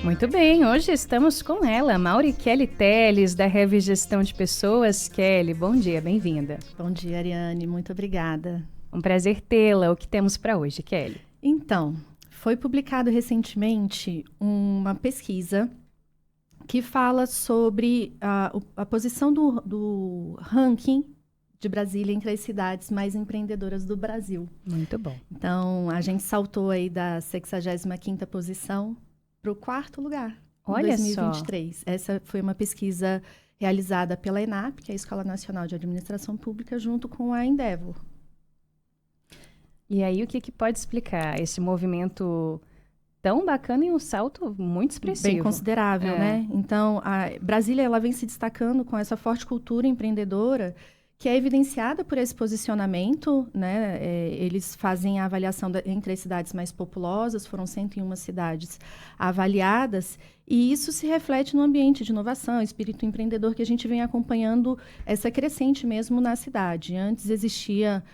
Muito bem, hoje estamos com ela, Mauricele Teles, da Rev Gestão de Pessoas. Kelly, bom dia, bem-vinda. Bom dia, Ariane, muito obrigada. Um prazer tê-la. O que temos para hoje, Kelly? Então, foi publicado recentemente uma pesquisa que fala sobre a posição do ranking de Brasília entre as cidades mais empreendedoras do Brasil. Muito bom. Então, a gente saltou aí da 65ª posição para o 4º lugar, Olha em 2023. só. Essa foi uma pesquisa realizada pela ENAP, que é a Escola Nacional de Administração Pública, junto com a Endeavor. E aí, o que pode explicar esse movimento tão bacana e um salto muito expressivo? Bem considerável, né? Então, a Brasília ela vem se destacando com essa forte cultura empreendedora, que é evidenciada por esse posicionamento, né? Eles fazem a avaliação entre as cidades mais populosas, foram 101 cidades avaliadas, e isso se reflete no ambiente de inovação, espírito empreendedor, que a gente vem acompanhando essa crescente mesmo na cidade. Antes existia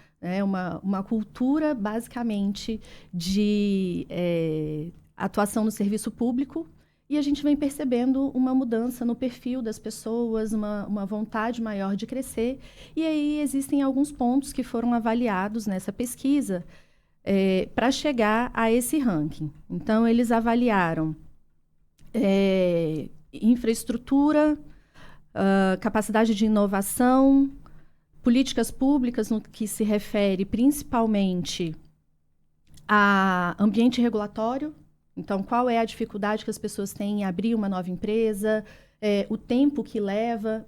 uma cultura, basicamente, de atuação no serviço público, e a gente vem percebendo uma mudança no perfil das pessoas, uma vontade maior de crescer. E aí existem alguns pontos que foram avaliados nessa pesquisa para chegar a esse ranking. Então, eles avaliaram infraestrutura, capacidade de inovação, políticas públicas no que se refere principalmente a ambiente regulatório. Então, qual é a dificuldade que as pessoas têm em abrir uma nova empresa, o tempo que leva.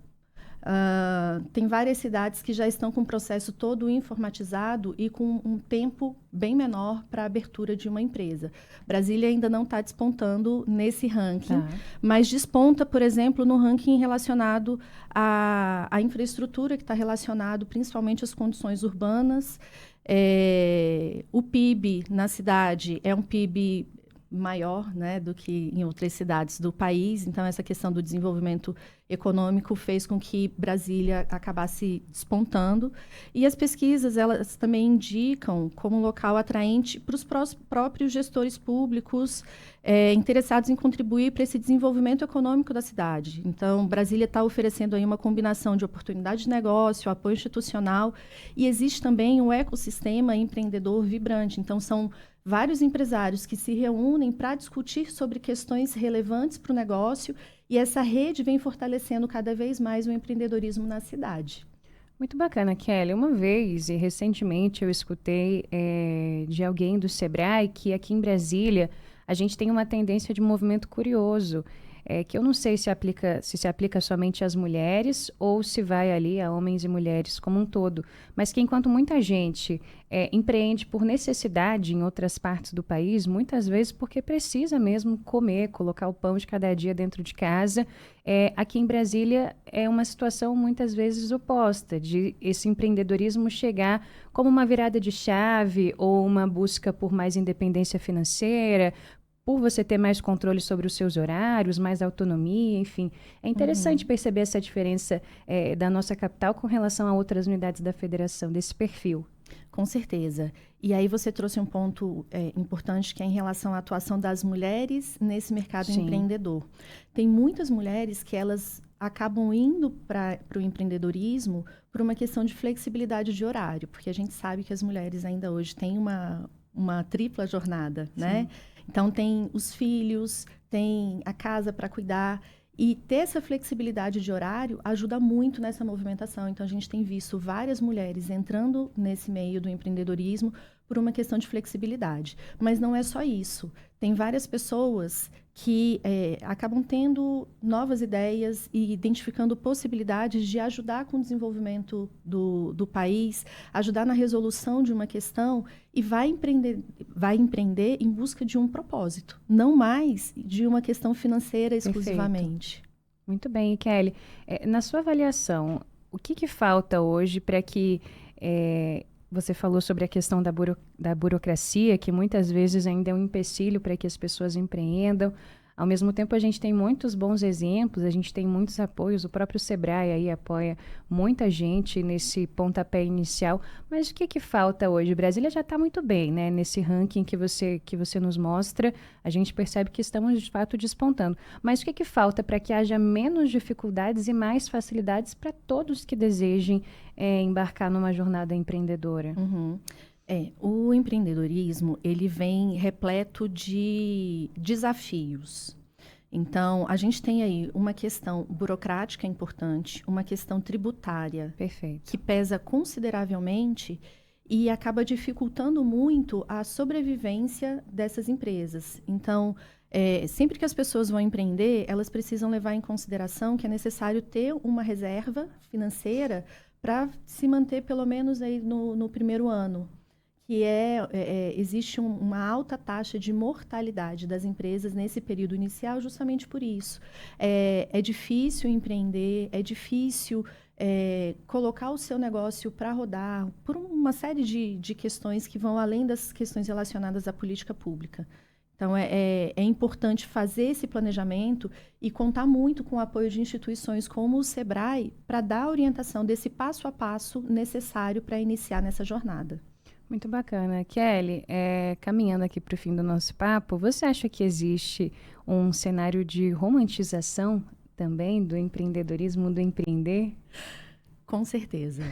Tem várias cidades que já estão com o processo todo informatizado e com um tempo bem menor para a abertura de uma empresa. Brasília ainda não está despontando nesse ranking, mas desponta, por exemplo, no ranking relacionado à infraestrutura, que está relacionado principalmente às condições urbanas. O PIB na cidade é um PIB maior, né, do que em outras cidades do país. Então, essa questão do desenvolvimento econômico fez com que Brasília acabasse despontando. E as pesquisas, elas também indicam como um local atraente para os próprios gestores públicos interessados em contribuir para esse desenvolvimento econômico da cidade. Então, Brasília está oferecendo aí uma combinação de oportunidade de negócio, apoio institucional, e existe também um ecossistema empreendedor vibrante. Então, são vários empresários que se reúnem para discutir sobre questões relevantes para o negócio, e essa rede vem fortalecendo cada vez mais o empreendedorismo na cidade. Muito bacana, Kelly. Uma vez, e recentemente, eu escutei de alguém do Sebrae que aqui em Brasília a gente tem uma tendência de movimento curioso, que eu não sei se se aplica somente às mulheres ou se vai ali a homens e mulheres como um todo, mas que enquanto muita gente empreende por necessidade em outras partes do país, muitas vezes porque precisa mesmo comer, colocar o pão de cada dia dentro de casa, aqui em Brasília é uma situação muitas vezes oposta, de esse empreendedorismo chegar como uma virada de chave ou uma busca por mais independência financeira, por você ter mais controle sobre os seus horários, mais autonomia, enfim. É interessante perceber essa diferença da nossa capital com relação a outras unidades da federação, desse perfil. Com certeza. E aí você trouxe um ponto importante, que é em relação à atuação das mulheres nesse mercado empreendedor. Tem muitas mulheres que elas acabam indo para o empreendedorismo por uma questão de flexibilidade de horário, porque a gente sabe que as mulheres ainda hoje têm uma tripla jornada, né? Então, tem os filhos, tem a casa para cuidar. E ter essa flexibilidade de horário ajuda muito nessa movimentação. Então, a gente tem visto várias mulheres entrando nesse meio do empreendedorismo por uma questão de flexibilidade. Mas não é só isso. Tem várias pessoas que acabam tendo novas ideias e identificando possibilidades de ajudar com o desenvolvimento do país, ajudar na resolução de uma questão e vai empreender em busca de um propósito, não mais de uma questão financeira exclusivamente. Perfeito. Muito bem, Kelly. Na sua avaliação, o que falta hoje para que você falou sobre a questão da burocracia, que muitas vezes ainda é um empecilho para que as pessoas empreendam. Ao mesmo tempo, a gente tem muitos bons exemplos, a gente tem muitos apoios, o próprio Sebrae aí apoia muita gente nesse pontapé inicial, mas o que que falta hoje? Brasília já está muito bem, né? Nesse ranking que você nos mostra, a gente percebe que estamos, de fato, despontando. Mas o que que falta para que haja menos dificuldades e mais facilidades para todos que desejem embarcar numa jornada empreendedora? Uhum. O empreendedorismo, ele vem repleto de desafios. Então, a gente tem aí uma questão burocrática importante, uma questão tributária Perfeito. que pesa consideravelmente e acaba dificultando muito a sobrevivência dessas empresas. Então, sempre que as pessoas vão empreender, elas precisam levar em consideração que é necessário ter uma reserva financeira para se manter pelo menos aí no primeiro ano, que existe uma alta taxa de mortalidade das empresas nesse período inicial, justamente por isso. É difícil empreender, é difícil colocar o seu negócio para rodar, por uma série de questões que vão além das questões relacionadas à política pública. Então, é importante fazer esse planejamento e contar muito com o apoio de instituições como o Sebrae para dar a orientação desse passo a passo necessário para iniciar nessa jornada. Muito bacana. Kelly, caminhando aqui para o fim do nosso papo, você acha que existe um cenário de romantização também do empreendedorismo, do empreender? Com certeza.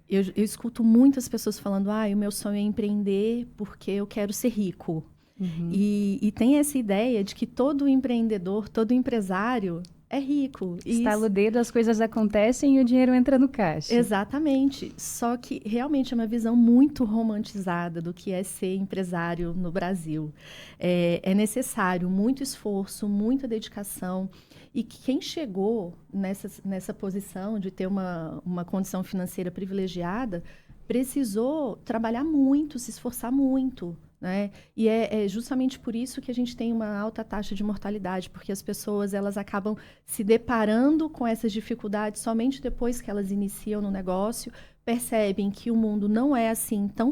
Eu escuto muitas pessoas falando, o meu sonho é empreender porque eu quero ser rico. Uhum. E tem essa ideia de que todo empreendedor, todo empresário é rico. Estala o dedo, as coisas acontecem e o dinheiro entra no caixa. Exatamente. Só que realmente é uma visão muito romantizada do que é ser empresário no Brasil. É necessário muito esforço, muita dedicação. E quem chegou nessa posição de ter uma condição financeira privilegiada precisou trabalhar muito, se esforçar muito. Né? E é justamente por isso que a gente tem uma alta taxa de mortalidade, porque as pessoas elas acabam se deparando com essas dificuldades somente depois que elas iniciam no negócio, percebem que o mundo não é assim tão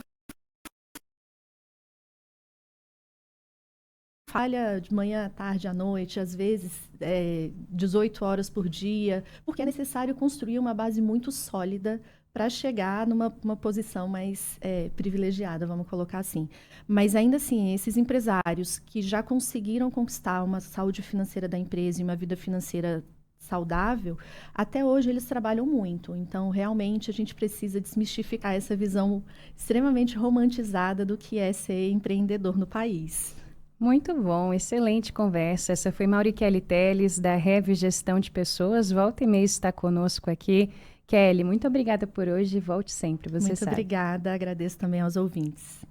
falha de manhã, à tarde, à noite, às vezes 18 horas por dia, porque é necessário construir uma base muito sólida para chegar numa posição mais privilegiada, vamos colocar assim. Mas ainda assim, esses empresários que já conseguiram conquistar uma saúde financeira da empresa e uma vida financeira saudável, até hoje eles trabalham muito. Então, realmente, a gente precisa desmistificar essa visão extremamente romantizada do que é ser empreendedor no país. Muito bom, excelente conversa. Essa foi Maurikelly Telles, da Rev Gestão de Pessoas. Volta e meia está conosco aqui. Kelly, muito obrigada por hoje e volte sempre, você sabe. Muito obrigada, agradeço também aos ouvintes.